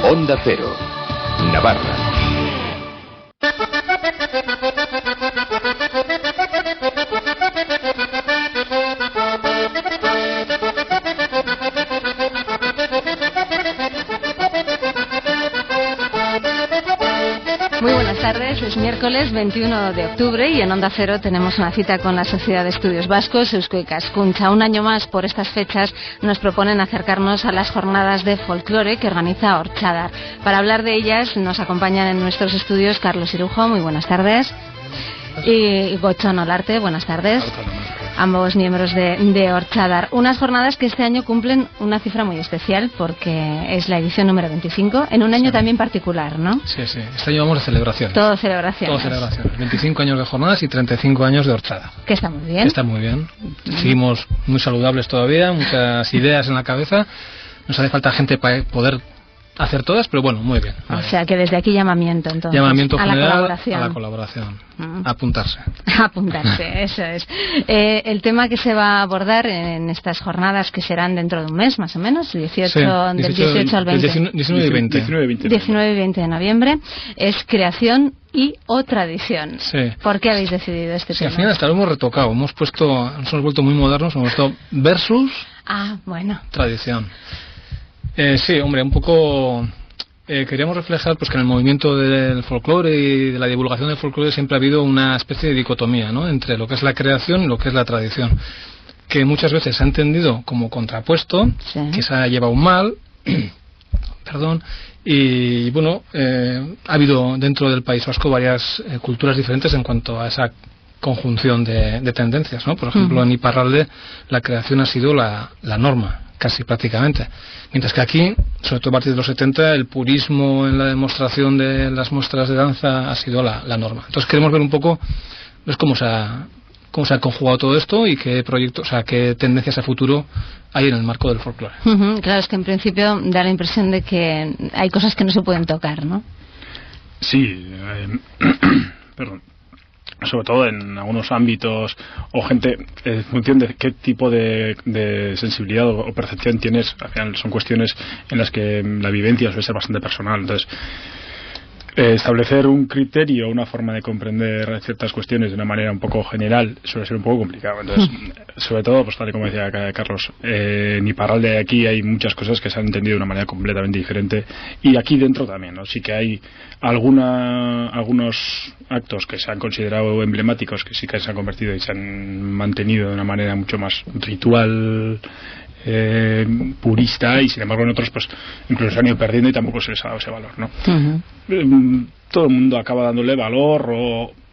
Onda Cero, Navarra. Muy buenas tardes, es miércoles 21 de octubre y en Onda Cero tenemos una cita con la Sociedad de Estudios Vascos, Eusko Ikaskuntza. Un año más, por estas fechas, nos proponen acercarnos a las jornadas de folclore que organiza Ortsadar. Para hablar de ellas nos acompañan en nuestros estudios Carlos Irujo, muy buenas tardes, y Gotzon Olarte, buenas tardes. Ambos miembros de Ortsadar. Unas jornadas que este año cumplen una cifra muy especial porque es la edición número 25, en un año también particular, ¿no? Sí, este año vamos de celebración. Todo celebración. 25 años de jornadas y 35 años de Ortsadar. Que está muy bien. Está muy bien. Seguimos muy saludables todavía, muchas ideas en la cabeza. Nos hace falta gente para poder hacer todas, pero bueno, muy bien. O sea que desde aquí llamamiento, entonces. Llamamiento general a la colaboración. Apuntarse. Apuntarse, eso es. El tema que se va a abordar en estas jornadas, que serán dentro de un mes más o menos, del 18 al 20. 19 y 20. 19 y 20 de noviembre, es creación y o tradición. Sí. ¿Por qué habéis decidido este tema? Al final hasta lo hemos retocado, nos hemos vuelto muy modernos, hemos puesto versus tradición. Sí, hombre, un poco queríamos reflejar pues que en el movimiento del folclore y de la divulgación del folclore siempre ha habido una especie de dicotomía, ¿no?, entre lo que es la creación y lo que es la tradición, que muchas veces se ha entendido como contrapuesto, sí, que se ha llevado mal, perdón, y bueno, ha habido dentro del País Vasco varias culturas diferentes en cuanto a esa conjunción de tendencias, ¿no? Por ejemplo, en Iparralde la creación ha sido la norma, casi prácticamente, mientras que aquí, sobre todo a partir de los 70, el purismo en la demostración de las muestras de danza ha sido la norma. Entonces queremos ver un poco cómo se ha conjugado todo esto y qué proyectos, qué tendencias a futuro hay en el marco del folclore. Claro, es que en principio da la impresión de que hay cosas que no se pueden tocar, ¿no? Sí, perdón. Sobre todo en algunos ámbitos o gente, en función de qué tipo de sensibilidad o percepción tienes, al final son cuestiones en las que la vivencia suele ser bastante personal. Entonces, establecer un criterio, una forma de comprender ciertas cuestiones de una manera un poco general suele ser un poco complicado. Entonces, sobre todo, pues tal y como decía Carlos, en Iparralde de aquí hay muchas cosas que se han entendido de una manera completamente diferente, y aquí dentro también, ¿no? Sí que hay algunos actos que se han considerado emblemáticos, que sí que se han convertido y se han mantenido de una manera mucho más ritual, purista, y sin embargo en otros pues incluso se han ido perdiendo y tampoco se les ha dado ese valor, ¿no? Todo el mundo acaba dándole valor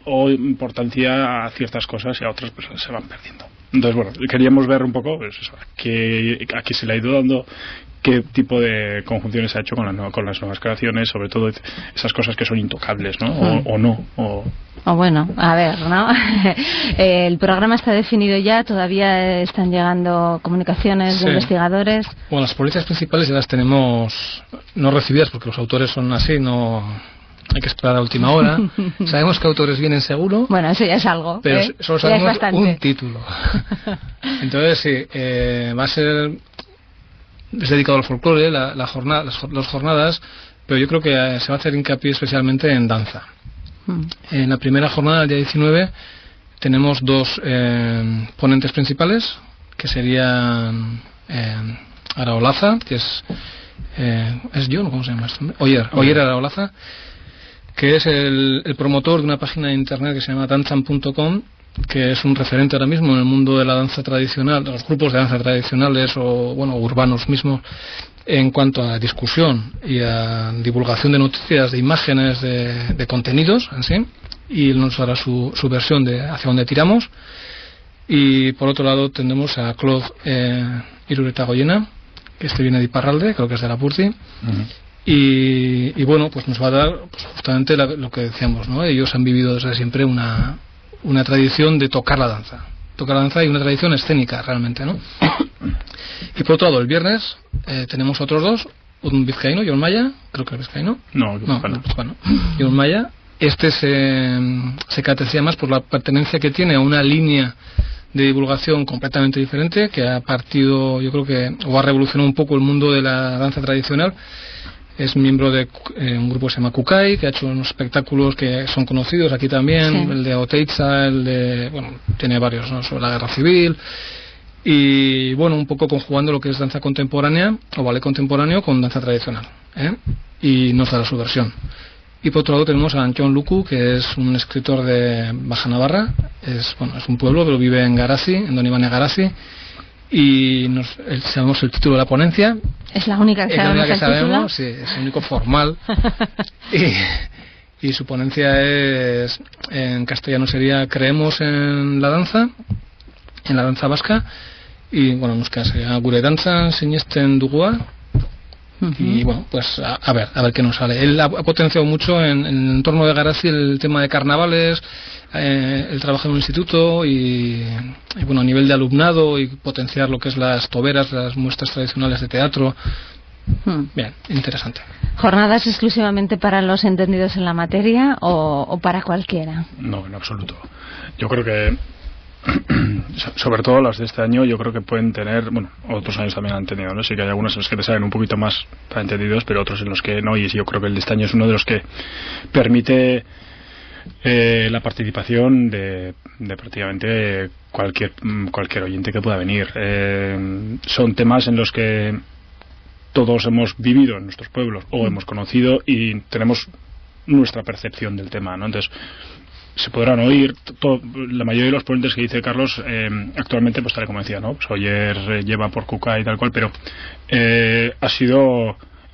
o importancia a ciertas cosas y a otras pues se van perdiendo. Entonces bueno, queríamos ver un poco pues, eso, a qué se le ha ido dando, qué tipo de conjunciones se ha hecho con las nuevas creaciones, sobre todo esas cosas que son intocables, ¿no? O bueno, a ver, ¿no? El programa está definido ya, todavía están llegando comunicaciones de investigadores. Bueno, las ponencias principales ya las tenemos no recibidas porque los autores son así, no hay que esperar a última hora. Sabemos que autores vienen seguro. Bueno, eso ya es algo. Pero solo sabemos un título. Entonces sí, va a ser... Es dedicado al folclore, las jornadas, pero yo creo que se va a hacer hincapié especialmente en danza. En la primera jornada, el día 19, tenemos dos ponentes principales, que serían Araolaza, que es John, ¿cómo se llama esto? Oyer Araolaza, que es el promotor de una página de internet que se llama danzan.com, que es un referente ahora mismo en el mundo de la danza tradicional, de los grupos de danza tradicionales o urbanos mismos, en cuanto a discusión y a divulgación de noticias, de imágenes, de contenidos en sí, y él nos dará su versión de hacia dónde tiramos. Y por otro lado tendremos a Claude Iruretagoyena, que viene de Iparralde, creo que es de Lapurdi. Y bueno, pues nos va a dar pues, justamente lo que decíamos, ¿no? Ellos han vivido desde siempre una tradición de tocar la danza y una tradición escénica realmente, ¿no? Y por otro lado, el viernes tenemos otros dos, un vizcaíno, Jon Maya, creo que es vizcaíno. No, Jon Maya. Este se caracteriza más por la pertenencia que tiene a una línea de divulgación completamente diferente, que ha partido, yo creo que, o ha revolucionado un poco el mundo de la danza tradicional, es miembro de un grupo que se llama Kukai, que ha hecho unos espectáculos que son conocidos aquí también, sí. El de Oteiza, tiene varios, ¿no?, sobre la guerra civil. Y bueno, un poco conjugando lo que es danza contemporánea o ballet contemporáneo con danza tradicional, y nos dará su versión. Y por otro lado tenemos a Antxon Luku, que es un escritor de Baja Navarra, es un pueblo, pero vive en Garazi, en Don Ivane Garazi, y sabemos el título de la ponencia. Es la única que sabemos, sí, es el único formal. y su ponencia es, en castellano sería Creemos en la danza vasca, y bueno, nos queda sería Gure danza sinesten dugua. Y bueno, pues a ver qué nos sale. Él ha potenciado mucho en el entorno de Garazi el tema de carnavales, el trabajo en un instituto y bueno, a nivel de alumnado, y potenciar lo que es las toberas, las muestras tradicionales de teatro. Bien, interesante. ¿Jornadas exclusivamente para los entendidos en la materia o para cualquiera? No, en absoluto. Yo creo que sobre todo las de este año, yo creo que pueden tener, bueno, otros años también han tenido, ¿no? Sí que hay algunos en los que te salen un poquito más para entendidos, pero otros en los que no, y yo creo que el de este año es uno de los que permite la participación de prácticamente cualquier oyente que pueda venir. Son temas en los que todos hemos vivido en nuestros pueblos o hemos conocido y tenemos nuestra percepción del tema, ¿no? Entonces se podrán oír la mayoría de los ponentes que dice Carlos actualmente, pues tal como decía, ¿no? Pues Oyer lleva por Cuca y tal cual, pero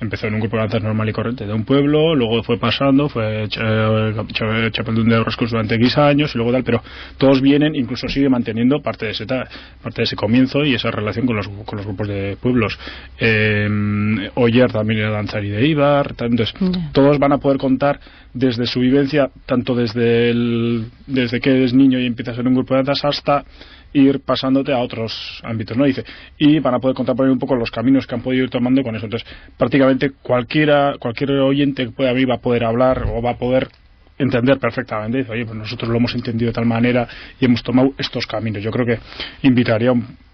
empezó en un grupo de danzas normal y corriente de un pueblo, luego fue pasando, fue chapeldún de Roscos durante X años y luego tal, pero todos vienen, incluso sigue manteniendo parte de ese comienzo y esa relación con los grupos de pueblos. Oyer también era danzarí de Ibar, entonces todos van a poder contar desde su vivencia, tanto desde que eres niño y empiezas en un grupo de danzas hasta ir pasándote a otros ámbitos, ¿no? Dice, y van a poder contar por ahí un poco los caminos que han podido ir tomando con eso. Entonces, prácticamente cualquier oyente que pueda venir va a poder hablar o va a poder entender perfectamente. Dice, oye, pues nosotros lo hemos entendido de tal manera y hemos tomado estos caminos. Yo creo que invitaría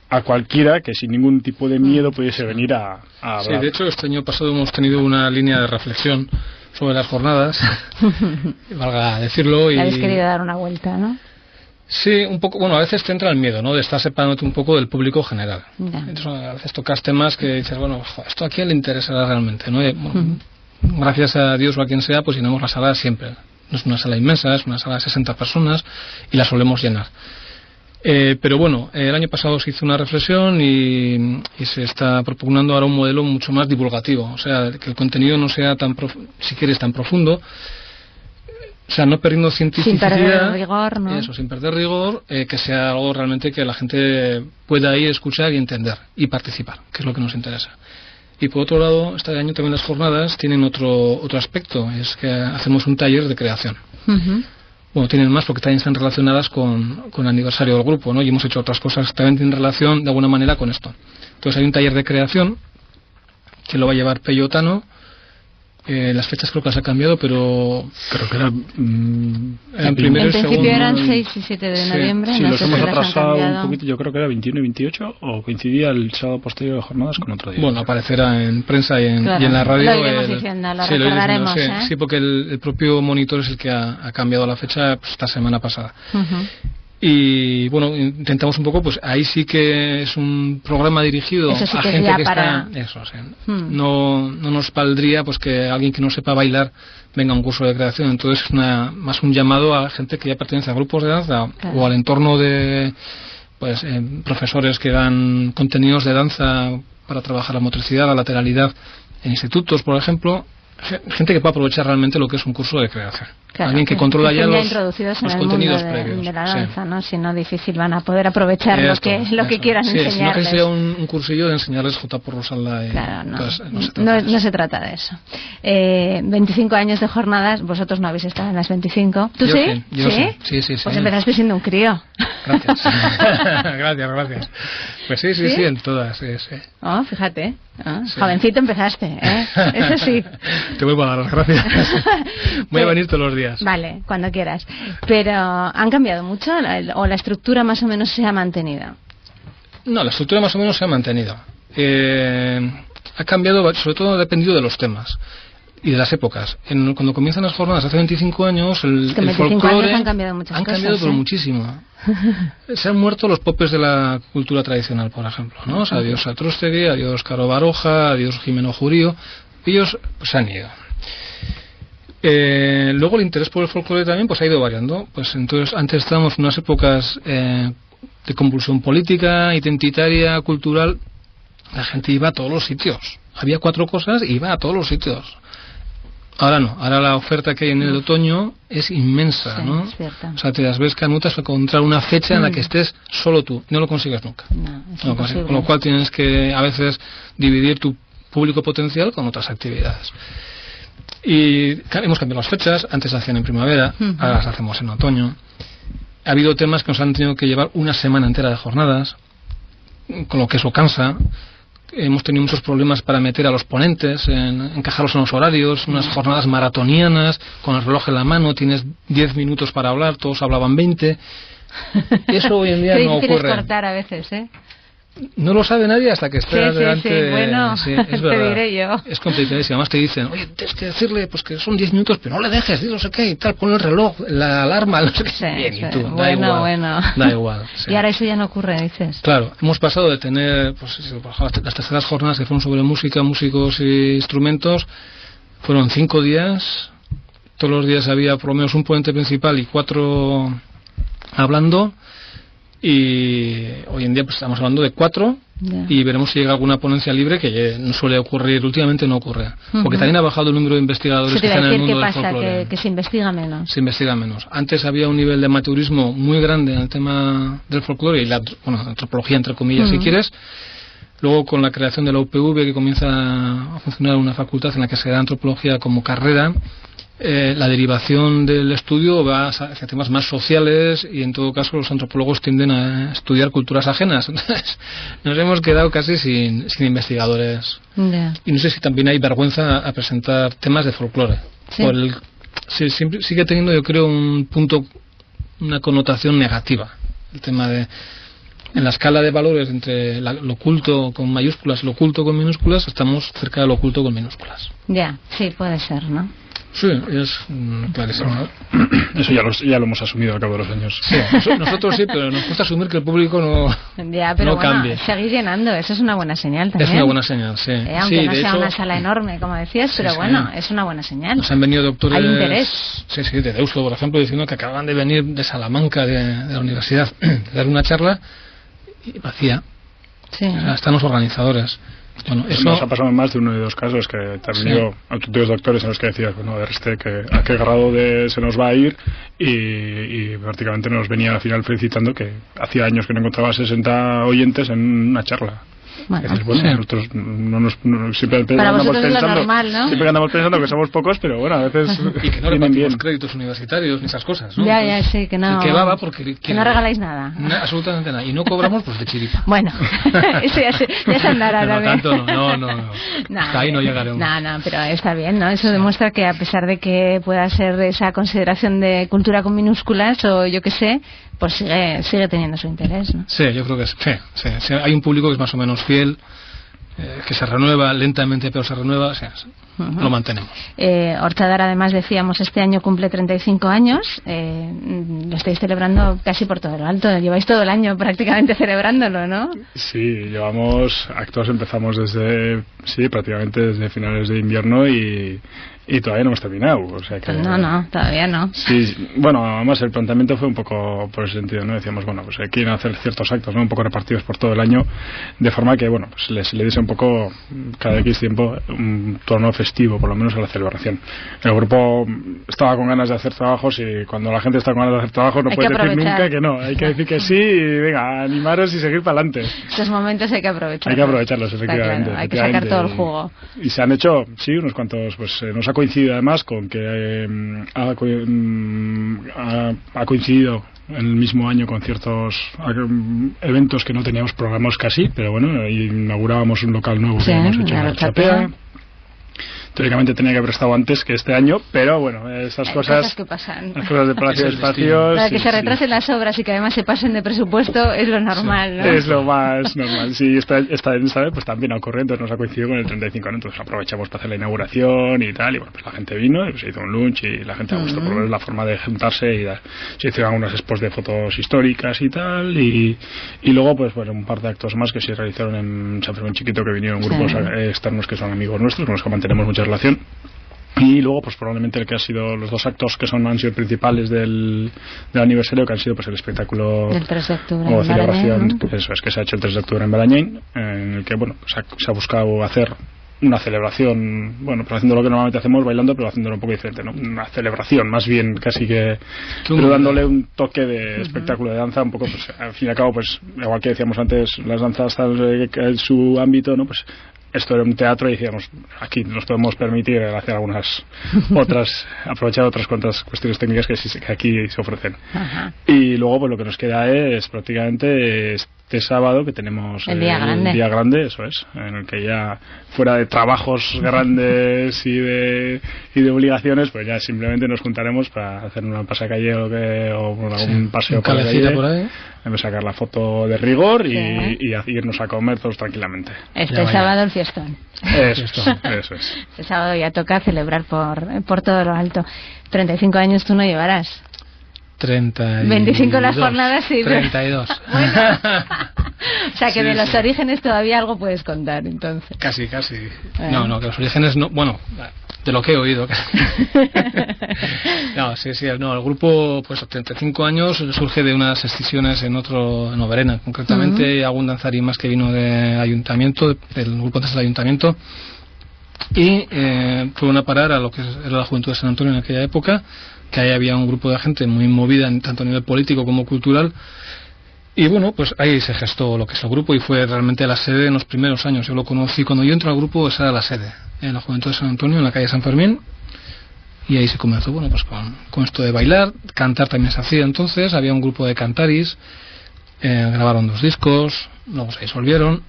a cualquiera que sin ningún tipo de miedo pudiese venir a hablar. Sí, de hecho, este año pasado hemos tenido una línea de reflexión sobre las jornadas, valga decirlo. Y habéis querido dar una vuelta, ¿no? Sí, un poco. Bueno, a veces te entra el miedo, ¿no?, de estar separándote un poco del público general. Entonces, a veces tocas temas que dices, bueno, ¿esto a quién le interesará realmente, no? Gracias a Dios o a quien sea, pues llenamos la sala siempre. No es una sala inmensa, es una sala de 60 personas y la solemos llenar. Pero bueno, el año pasado se hizo una reflexión y se está propugnando ahora un modelo mucho más divulgativo. O sea, que el contenido no sea tan profundo. O sea, no perdiendo cientificidad, sin perder rigor, ¿no? Eso, sin perder rigor, que sea algo realmente que la gente pueda ir, escuchar y entender y participar, que es lo que nos interesa. Y por otro lado, este año también las jornadas tienen otro aspecto, es que hacemos un taller de creación. Bueno, tienen más porque también están relacionadas con el aniversario del grupo, ¿no? Y hemos hecho otras cosas que también tienen relación de alguna manera con esto. Entonces hay un taller de creación que lo va a llevar Peyotano. Las fechas creo que las ha cambiado, pero creo que era en primero en y segundo. principio eran 6 y 7 de noviembre. Sí, no los sé hemos si atrasado un poquito, yo creo que era 21 y 28, o coincidía el sábado posterior de jornadas con otro día. Bueno, aparecerá en prensa y en la radio. Lo iremos diciendo, lo recordaremos. Sí, porque el propio monitor es el que ha cambiado la fecha esta semana pasada. Y bueno, intentamos un poco, pues ahí sí que es un programa dirigido sí a que gente que para... está eso, sí. No nos valdría pues que alguien que no sepa bailar venga a un curso de creación. Entonces es más un llamado a gente que ya pertenece a grupos de danza, o al entorno de pues profesores que dan contenidos de danza para trabajar la motricidad, la lateralidad en institutos, por ejemplo. Gente que pueda aprovechar realmente lo que es un curso de creación. Claro, alguien que controla ya los contenidos previos. De la danza, ¿no? Si no, difícil van a poder aprovechar lo que quieran enseñarles. Si no que sea un cursillo de enseñarles J. por Rosalda. Claro, no se trata de eso. 25 años de jornadas, vosotros no habéis estado en las 25. ¿Tú sí? Yo sí. Sí. Pues empezaste siendo un crío. Gracias. Gracias. Pues sí, en todas. Sí. Oh, fíjate. Sí. Jovencito empezaste, ¿eh? Eso sí. Te vuelvo a dar las gracias. Voy a venir todos los días. Vale, cuando quieras. Pero ¿han cambiado mucho o la estructura más o menos se ha mantenido? No, la estructura más o menos se ha mantenido. ha cambiado, sobre todo ha dependido de los temas y de las épocas. Cuando comienzan las jornadas hace 25 años, el folclore han cambiado muchas cosas. Han cambiado pero muchísimo. Se han muerto los popes de la cultura tradicional, por ejemplo, ¿no? O sea, adiós Satrústegui, adiós Caro Baroja, adiós Jimeno Jurío. Ellos pues, se han ido. Luego el interés por el folclore también pues ha ido variando. Pues entonces antes estábamos en unas épocas de convulsión política, identitaria, cultural. La gente iba a todos los sitios. Había 4 cosas y iba a todos los sitios. Ahora no, ahora la oferta que hay en el otoño es inmensa, sí, ¿no? Es cierto. O sea, te las ves canutas para encontrar una fecha en la que estés solo tú. No lo consigues nunca. No, con lo cual tienes que a veces dividir tu público potencial con otras actividades. Y hemos cambiado las fechas. Antes las hacían en primavera, ahora las hacemos en otoño. Ha habido temas que nos han tenido que llevar una semana entera de jornadas, con lo que eso cansa. Hemos tenido muchos problemas para meter a los ponentes, encajarlos en los horarios, unas jornadas maratonianas, con el reloj en la mano, tienes 10 minutos para hablar, todos hablaban 20. Eso hoy en día no ocurre. Cortar a veces, ¿eh? No lo sabe nadie hasta que está delante. Sí, bueno, sí, es verdad. Te diré yo. Es complicadísimo. Además te dicen, oye, tienes que decirle pues que son 10 minutos, pero no le dejes, no sé qué, y tal, pon el reloj, la alarma, no sé qué. Sí, bien, sí. Y tú, Bueno. Da igual. Sí. Y ahora eso ya no ocurre, dices. Claro, hemos pasado de tener, pues las terceras jornadas que fueron sobre música, músicos e instrumentos, fueron 5 días, todos los días había por lo menos un ponente principal y 4 hablando, y hoy en día pues estamos hablando de 4. Y veremos si llega alguna ponencia libre, que no suele ocurrir, últimamente no ocurre, porque también ha bajado el número de investigadores que están en el mundo del folclore. ¿Qué pasa? Que se investiga menos. Se investiga menos. Antes había un nivel de amateurismo muy grande en el tema del folclore y la antropología, entre comillas, si quieres. Luego, con la creación de la UPV, que comienza a funcionar una facultad en la que se da antropología como carrera, la derivación del estudio va hacia temas más sociales, y en todo caso los antropólogos tienden a estudiar culturas ajenas. Entonces nos hemos quedado casi sin investigadores. Y no sé si también hay vergüenza a presentar temas de folclore. Sí. Sigue teniendo, yo creo, una connotación negativa el tema de, en la escala de valores entre lo oculto con mayúsculas y lo oculto con minúsculas, estamos cerca de lo oculto con minúsculas. Sí, puede ser, ¿no? Sí, es clarísimo. Eso ya lo hemos asumido al cabo de los años. Sí, nosotros sí, pero nos cuesta asumir que el público no cambie. Seguir llenando, eso es una buena señal también. Es una buena señal, sí. Aunque no sea una sala enorme, como decías, pero bueno, es una buena señal. Nos han venido doctores... Hay interés. Sí, de Deusto, por ejemplo, diciendo que acaban de venir de Salamanca, de la universidad, de dar una charla y vacía. Sí. O sea, están los organizadores. Bueno, eso nos ha pasado en más de uno de 2 casos, que también auténticos doctores en los que decías, bueno, a ver a qué grado se nos va a ir, y prácticamente nos venía al final felicitando que hacía años que no encontraba 60 oyentes en una charla. Bueno, nosotros siempre para andamos vosotros pensando, es lo normal, ¿no? Siempre andamos pensando que somos pocos, pero bueno, a veces y que no repartimos créditos universitarios ni esas cosas, ¿no? Ya, sí, que no. Que va porque que no regaláis nada. Absolutamente nada. Y no cobramos pues de chiripa. Bueno, eso ya se andará también. No tanto, no. Hasta ahí no llegaremos. No, pero está bien, ¿no? Eso demuestra que a pesar de que pueda ser esa consideración de cultura con minúsculas o yo qué sé, pues sigue teniendo su interés, ¿no? Sí, yo creo que sí. Hay un público que es más o menos fiel, que se renueva lentamente, pero se renueva, lo mantenemos. Horchadar, además, decíamos, este año cumple 35 años, lo estáis celebrando casi por todo lo alto, lleváis todo el año prácticamente celebrándolo, ¿no? Sí, llevamos actos, empezamos prácticamente desde finales de invierno y todavía no hemos terminado, o sea que... No, todavía no. Sí, bueno, además el planteamiento fue un poco por ese sentido, ¿no? Decíamos, bueno, pues quieren hacer ciertos actos, ¿no? Un poco repartidos por todo el año, de forma que, bueno, pues le diese un poco, cada X tiempo, un tono festivo, por lo menos, a la celebración. El grupo estaba con ganas de hacer trabajos, y cuando la gente está con ganas de hacer trabajos no puede decir nunca que no, hay que decir que sí, y venga, animaros y seguir para adelante. Estos momentos hay que aprovecharlos. Hay que aprovecharlos, efectivamente. Claro, hay que sacar todo el jugo. Y se han hecho, unos cuantos, pues nos ha coincidido además con que ha coincidido en el mismo año con ciertos eventos que no teníamos programados casi, pero bueno, inaugurábamos un local nuevo que hemos hecho en la Chapea. teóricamente tenía que haber estado antes que este año, pero bueno, esas cosas que pasan. Las cosas de Palacio de Espacios. Para que se retrasen las obras y que además se pasen de presupuesto es lo normal, ¿no? Es lo más normal. Sí, esta vez pues también ha ocurrido, entonces nos ha coincidido con el 35 años, entonces aprovechamos para hacer la inauguración y tal, y bueno, pues la gente vino, y pues se hizo un lunch y la gente ha gustado por ver la forma de juntarse y se hicieron algunas expos de fotos históricas y tal, y luego pues bueno, un par de actos más que se realizaron en San Fermín Chiquito, que vinieron grupos externos que son amigos nuestros, con los que mantenemos mucha relación. Y luego pues probablemente el que ha sido los dos actos que han sido principales del aniversario, que han sido pues el espectáculo del 3 de octubre o celebración, ¿no? Eso es, que se ha hecho el 3 de octubre en Balañain, en el que bueno, pues se ha buscado hacer una celebración, bueno, pues haciendo lo que normalmente hacemos, bailando, pero haciéndolo un poco diferente, ¿no? Una celebración, más bien, casi que, pero dándole un toque de espectáculo de danza, un poco, pues, al fin y al cabo, pues, igual que decíamos antes, las danzas en su ámbito, ¿no? Pues, esto era un teatro y decíamos, aquí nos podemos permitir hacer algunas otras, aprovechar otras cuantas cuestiones técnicas que aquí se ofrecen. Ajá. Y luego, pues, lo que nos queda es prácticamente este sábado, que tenemos el día grande, eso es, en el que ya fuera de trabajos grandes y de obligaciones, pues ya simplemente nos juntaremos para hacer una pasacalle o algún paseo por ahí, sacar la foto de rigor y irnos a comer todos tranquilamente. Este sábado el fiestón. Eso es. Este sábado ya toca celebrar por todo lo alto. 35 años tú no llevarás. 25 las jornadas, sí. 32. Bueno. O sea que de los orígenes todavía algo puedes contar, entonces. Casi. No, que los orígenes no. Bueno, de lo que he oído. No, el grupo, pues 35 años, surge de unas escisiones en Oberena, concretamente, y algún danzarín más que vino del ayuntamiento, del grupo del ayuntamiento, y fueron a parar a lo que era la Juventud de San Antonio en aquella época, que ahí había un grupo de gente muy movida tanto a nivel político como cultural, y bueno, pues ahí se gestó lo que es el grupo y fue realmente la sede en los primeros años. Yo lo conocí cuando yo entro al grupo, esa era la sede, en la Juventud de San Antonio, en la calle San Fermín, y ahí se comenzó, bueno, pues con esto de bailar. Cantar también se hacía entonces, había un grupo de cantaris, grabaron 2 discos, luego se disolvieron,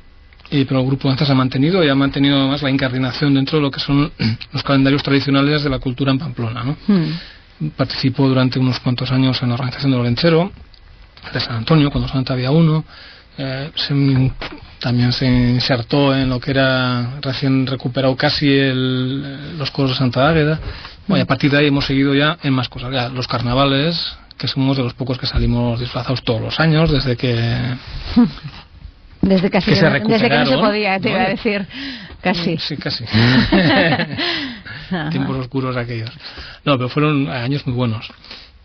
pero el grupo entonces se ha mantenido y ha mantenido además la incardinación dentro de lo que son los calendarios tradicionales de la cultura en Pamplona, ¿no? Participó durante unos cuantos años en la organización del Olenchero de San Antonio, cuando solamente había uno. También se insertó en lo que era recién recuperado casi los coros de Santa Águeda. Bueno, y a partir de ahí hemos seguido ya en más cosas. Ya los carnavales, que somos de los pocos que salimos disfrazados todos los años, desde que no se podía, te iba a decir. Casi. Sí, casi. Tiempos oscuros aquellos. No, pero fueron años muy buenos.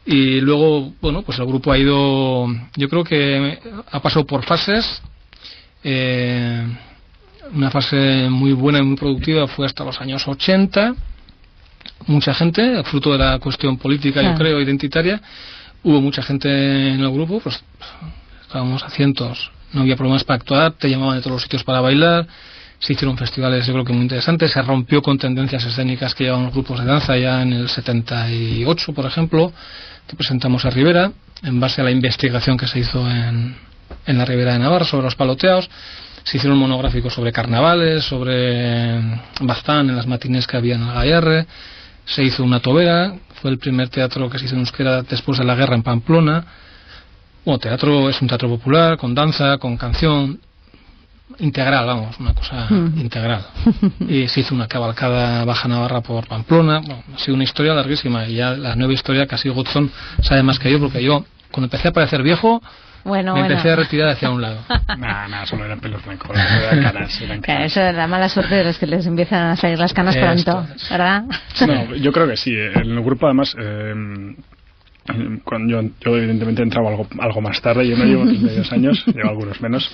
Y luego, bueno, pues el grupo ha ido, yo creo que ha pasado por fases. Una fase muy buena y muy productiva fue hasta los años 80. Mucha gente, fruto de la cuestión política, yo creo, identitaria. Hubo mucha gente en el grupo, pues estábamos a cientos. No había problemas para actuar, te llamaban de todos los sitios para bailar. Se hicieron festivales, yo creo que muy interesantes. Se rompió con tendencias escénicas que llevaban los grupos de danza ya en el 78, por ejemplo, que presentamos a Ribera, en base a la investigación que se hizo en la Ribera de Navarra sobre los paloteados. Se hicieron monográficos sobre carnavales, sobre Baztán, en las matines que había en el Gayarre. Se hizo una tobera, fue el primer teatro que se hizo en euskera después de la guerra en Pamplona. Bueno, teatro es un teatro popular, con danza, con canción, integral, vamos, una cosa integral. Y se hizo una cabalcada Baja Navarra por Pamplona. Bueno, ha sido una historia larguísima, y ya la nueva historia casi Godson sabe más que yo, porque yo, cuando empecé a parecer viejo, me empecé a retirar hacia un lado. Nada, solo eran pelos blancos, eran canas. Claro, eso es la mala suerte de los que les empiezan a salir las canas pronto, ¿verdad? No, yo creo que sí. En el grupo, además, cuando yo evidentemente entraba algo más tarde, yo no llevo 32 años, llevo algunos menos.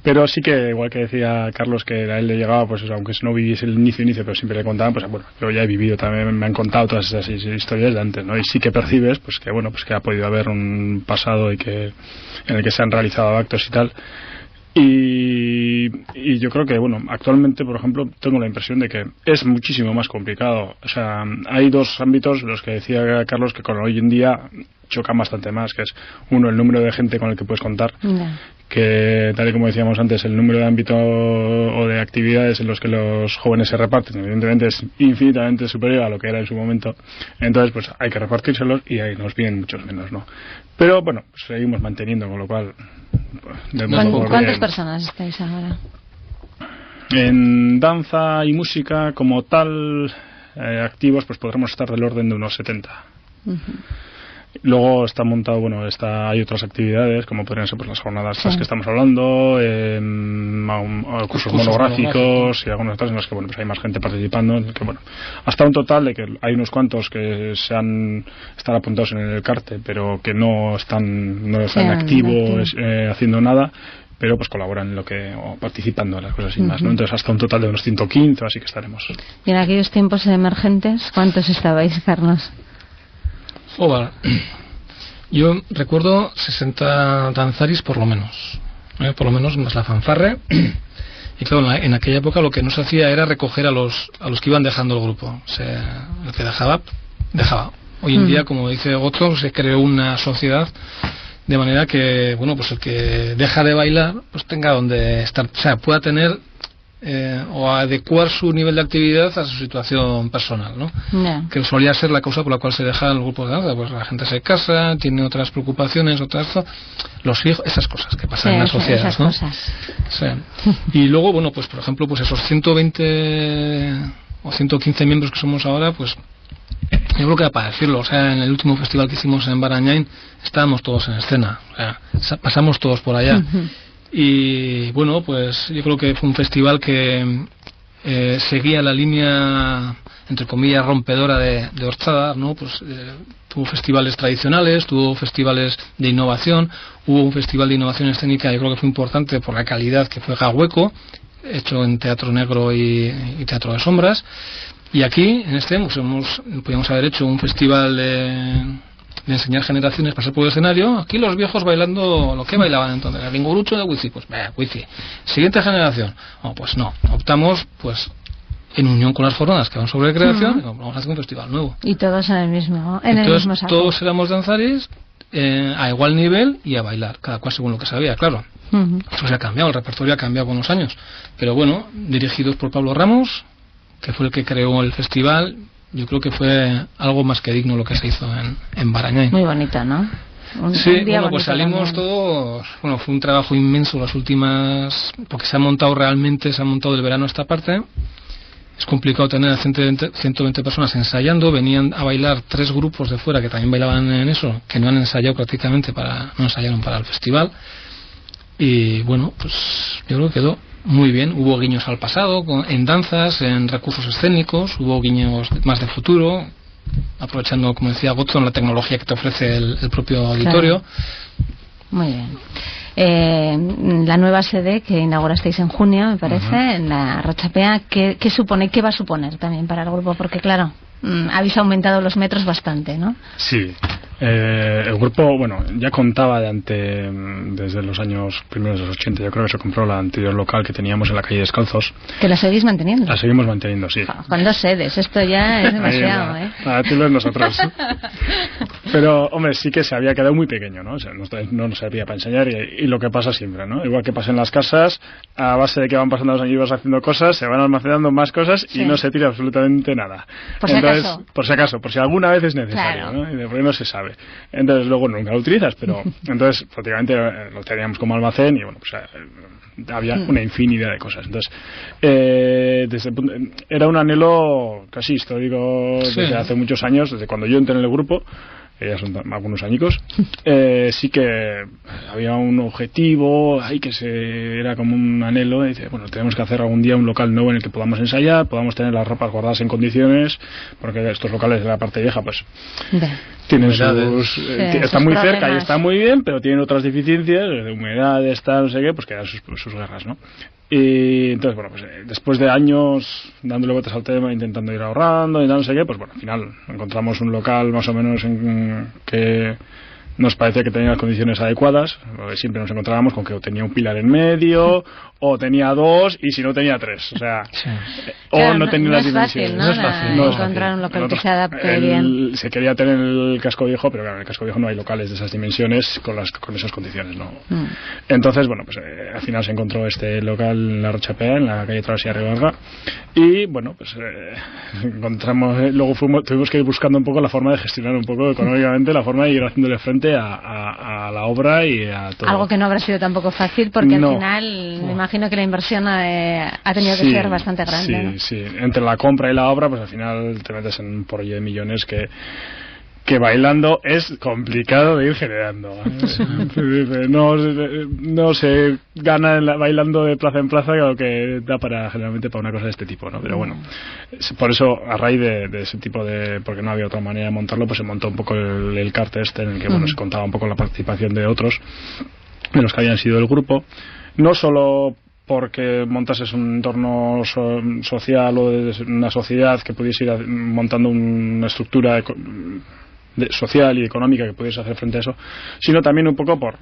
Pero sí que, igual que decía Carlos, que a él le llegaba, pues eso, aunque no viviese el inicio, pero siempre le contaban, pues bueno, yo ya he vivido también, me han contado todas esas historias de antes, ¿no? Y sí que percibes, pues que bueno, pues que ha podido haber un pasado en el que se han realizado actos y tal. Y yo creo que, bueno, actualmente, por ejemplo, tengo la impresión de que es muchísimo más complicado. O sea, hay 2 ámbitos, los que decía Carlos, que con hoy en día chocan bastante más, que es uno, el número de gente con el que puedes contar, que tal y como decíamos antes, el número de ámbitos o de actividades en los que los jóvenes se reparten evidentemente es infinitamente superior a lo que era en su momento. Entonces pues hay que repartírselos y ahí nos piden muchos menos, ¿no? Pero bueno, pues seguimos manteniendo, con lo cual ¿Cuántas personas estáis ahora? En danza y música como tal, activos, pues podremos estar del orden de unos 70. Luego está montado, hay otras actividades, como podrían ser pues las jornadas estas que estamos hablando, cursos monográficos y algunas otras en las que pues hay más gente participando, en el que hasta un total de que hay unos cuantos que están apuntados en el CARTE, pero que no están activos haciendo nada, pero pues colaboran en lo que o participando en las cosas y más, ¿no? Entonces hasta un total de unos 115, así que estaremos. Y en aquellos tiempos emergentes, ¿cuántos estabais, Carlos? Yo recuerdo 60 danzaris por lo menos más la fanfarre. Y claro, en aquella época lo que no se hacía era recoger a los que iban dejando el grupo. El que dejaba. Hoy en día, como dice Gozo, se creó una sociedad de manera que, pues el que deja de bailar pues tenga donde estar, o sea, pueda tener o adecuar su nivel de actividad a su situación personal, ¿no? Que solía ser la causa por la cual se deja el grupo de danza. Pues la gente se casa, tiene otras preocupaciones, los hijos, esas cosas que pasan en la sociedad, ¿no? Sí. Y luego, pues por ejemplo, pues esos 120 o 115 miembros que somos ahora, pues yo creo que era para decirlo, en el último festival que hicimos en Barañáin estábamos todos en escena, pasamos todos por allá. Y pues yo creo que fue un festival que seguía la línea, entre comillas, rompedora de Orchada, ¿no? Pues tuvo festivales tradicionales, tuvo festivales de innovación, hubo un festival de innovación escénica, yo creo que fue importante por la calidad, que fue Gahueco, hecho en teatro negro y teatro de sombras. Y aquí, en podíamos haber hecho un festival de enseñar generaciones, pasar por el escenario, aquí los viejos bailando lo que bailaban entonces, el lingurucho de Wifi, pues Wifi. Siguiente generación, pues no, optamos pues en unión con las jornadas que van sobre creación, vamos a hacer un festival nuevo. Y todos en el mismo saco. Todos éramos danzaris a igual nivel y a bailar, cada cual según lo que sabía, claro. Eso se ha cambiado, el repertorio ha cambiado con los años, pero dirigidos por Pablo Ramos, que fue el que creó el festival. Yo creo que fue algo más que digno lo que se hizo en Barañáin. Muy bonito, ¿no? Sí, pues salimos todos. Fue un trabajo inmenso las últimas, porque se ha montado del verano esta parte. Es complicado tener a 120 personas ensayando. Venían a bailar 3 grupos de fuera que también bailaban en eso, que no han ensayado prácticamente, no ensayaron para el festival. Y pues yo creo que quedó muy bien. Hubo guiños al pasado, en danzas, en recursos escénicos, hubo guiños más de futuro, aprovechando, como decía Godson, la tecnología que te ofrece el propio auditorio. Muy bien. La nueva sede que inaugurasteis en junio, me parece, en la Rochapea, ¿qué supone, qué va a suponer también para el grupo? Porque claro, habéis aumentado los metros bastante, ¿no? Sí. El grupo, ya contaba desde los años primeros de los 80, yo creo que se compró la anterior local que teníamos en la calle Descalzos. ¿Que la seguís manteniendo? La seguimos manteniendo, sí. Con 2 sedes, esto ya es demasiado, Para ti lo es nosotros. Pero, hombre, sí que se había quedado muy pequeño, ¿no? O sea, no nos servía para enseñar y lo que pasa siempre, ¿no? Igual que pasa en las casas, a base de que van pasando los años y vas haciendo cosas, se van almacenando más cosas y no se tira absolutamente nada. Por si acaso, por si alguna vez es necesario, claro. ¿no? Y después no se sabe. Entonces luego nunca lo utilizas, pero entonces prácticamente lo teníamos como almacén y había una infinidad de cosas. Entonces era un anhelo casi histórico desde hace muchos años, desde cuando yo entré en el grupo, ya son algunos añicos. Sí que había un objetivo era como un anhelo de decir, tenemos que hacer algún día un local nuevo en el que podamos ensayar, podamos tener las ropas guardadas en condiciones, porque estos locales de la parte vieja pues tienen están muy cerca y está muy bien, pero tienen otras deficiencias de humedades, no sé qué, pues que dan sus guerras, ¿no? Y entonces, después de años dándole vueltas al tema, intentando ir ahorrando y no sé qué, al final encontramos un local más o menos que nos parecía que tenía las condiciones adecuadas, porque siempre nos encontrábamos con que o tenía un pilar en medio, o tenía 2, y si no tenía 3, o sea, claro, o no tenía las Fácil, dimensiones. no es fácil encontrar un local que se adapte bien. Se quería tener el Casco Viejo, pero claro, en el Casco Viejo no hay locales de esas dimensiones con esas condiciones, ¿no? Entonces, bueno, pues al final se encontró este local en la Rochapea, en la calle Travesía Ribarga, y bueno, pues encontramos, luego tuvimos que ir buscando un poco la forma de gestionar un poco económicamente, la forma de ir haciéndole frente a la obra y a todo. Algo que no habrá sido tampoco fácil, porque al final me imagino que la inversión ha tenido que ser bastante grande, ¿no? Sí, entre la compra y la obra, pues al final te metes en un porrillo de millones que bailando es complicado de ir generando. No se gana bailando de plaza en plaza lo que da generalmente para una cosa de este tipo, ¿no? Pero bueno, por eso, a raíz de ese tipo porque no había otra manera de montarlo, pues se montó un poco el carte en el que bueno, se contaba un poco la participación de otros, de los que habían sido del grupo, no solo porque montases un entorno social o de una sociedad que pudiese ir montando una estructura social y económica que pudiese hacer frente a eso, sino también un poco por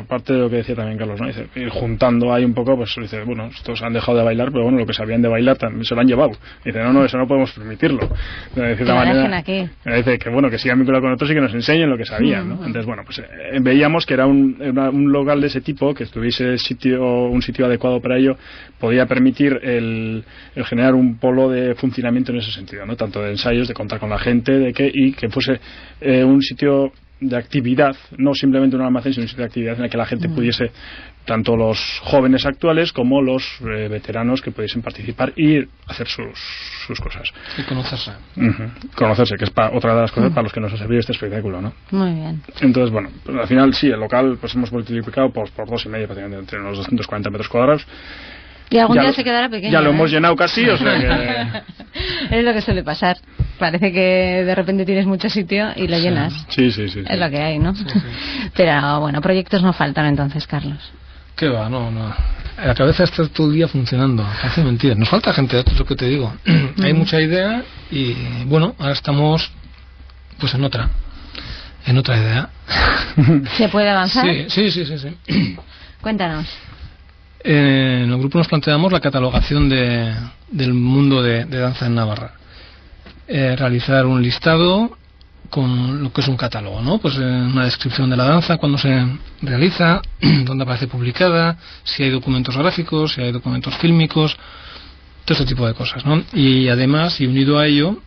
parte de lo que decía también Carlos, ¿no? Dice, ir juntando ahí un poco, pues dice, bueno, estos han dejado de bailar, pero bueno, lo que sabían de bailar también se lo han llevado. Dice, no, eso no podemos permitirlo. De cierta manera, dice que bueno, que sigan vinculados con otros y que nos enseñen lo que sabían, ¿no? Entonces, bueno, pues veíamos que era un local de ese tipo, que estuviese un sitio adecuado para ello, podía permitir el generar un polo de funcionamiento en ese sentido, ¿no? Tanto de ensayos, de contar con la gente, y que fuese un sitio de actividad, no simplemente un almacén, sino un sitio de actividad en el que la gente pudiese, tanto los jóvenes actuales como los veteranos, que pudiesen participar y hacer sus cosas. Y conocerse. Conocerse, que es otra de las cosas para los que nos ha servido este espectáculo, ¿no? Muy bien. Entonces, bueno, pues al final sí, el local pues hemos multiplicado por 2,5 prácticamente, entre unos 240 metros cuadrados. Y algún día se quedará pequeño. Ya lo hemos llenado casi, o sea que... Es lo que suele pasar. Parece que de repente tienes mucho sitio y lo llenas. Sí. Es lo que hay, ¿no? Sí. Pero bueno, proyectos no faltan entonces, Carlos. ¿Qué va? No. La cabeza está todo el día funcionando. Hace mentira. Nos falta gente, es lo que te digo. Hay mucha idea y bueno, ahora estamos pues en otra idea. ¿Se puede avanzar? Sí. Cuéntanos. En el grupo nos planteamos la catalogación del mundo de danza en Navarra. Realizar un listado con lo que es un catálogo, ¿no? Pues una descripción de la danza, cuándo se realiza, dónde aparece publicada, si hay documentos gráficos, si hay documentos fílmicos, todo este tipo de cosas, ¿no? Y además, y unido a ello,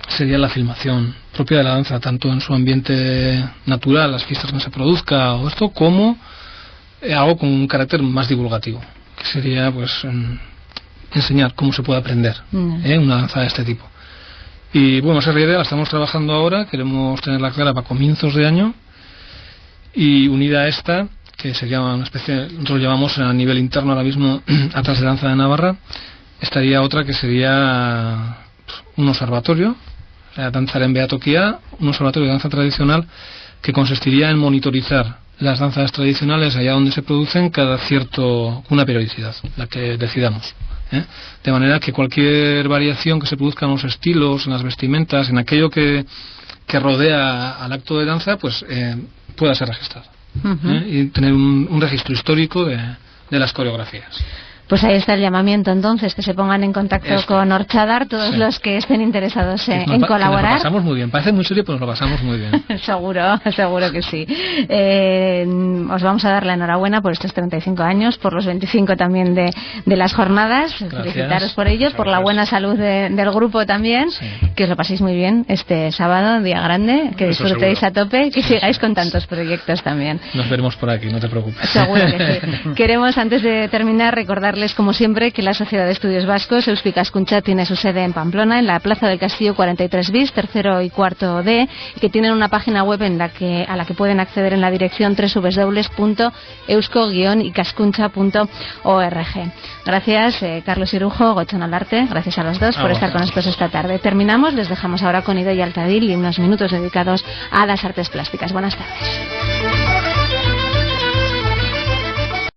sería la filmación propia de la danza, tanto en su ambiente natural, las fiestas donde se produzca o esto, como algo con un carácter más divulgativo, que sería pues enseñar cómo se puede aprender una danza de este tipo. Y bueno, esa idea la estamos trabajando ahora, queremos tenerla clara para comienzos de año, y unida a esta, que sería una especie, nosotros lo llamamos a nivel interno ahora mismo Atlas de Danza de Navarra, estaría otra que sería un observatorio, danzar en Beatokia, un observatorio de danza tradicional que consistiría en monitorizar las danzas tradicionales allá donde se producen cada una periodicidad, la que decidamos. De manera que cualquier variación que se produzca en los estilos, en las vestimentas, en aquello que rodea al acto de danza, pues pueda ser registrado. Y tener un registro histórico de las coreografías. Pues ahí está el llamamiento entonces, que se pongan en contacto con Orchadar todos los que estén interesados en colaborar. Nos lo pasamos muy bien, parece muy serio, pero nos lo pasamos muy bien. seguro que sí. Os vamos a dar la enhorabuena por estos 35 años, por los 25 también de las jornadas. Gracias. Felicitaros por ello, por la buena salud del grupo también. Sí. Que os lo paséis muy bien este sábado, día grande, que disfrutéis a tope, que sigáis con tantos proyectos también. Nos veremos por aquí, no te preocupes. Seguro que sí. Queremos, antes de terminar, recordarles como siempre que la Sociedad de Estudios Vascos Eusko Ikaskuntza tiene su sede en Pamplona, en la Plaza del Castillo 43 bis, tercero y cuarto D, y que tienen una página web a la que pueden acceder en la dirección www.eusko-ikaskuntza.org. Gracias Carlos Irujo, Gotzon Aldarte, gracias a los dos por estar con nosotros esta tarde. Terminamos, les dejamos ahora con Idoia Altadil y unos minutos dedicados a las artes plásticas. Buenas tardes.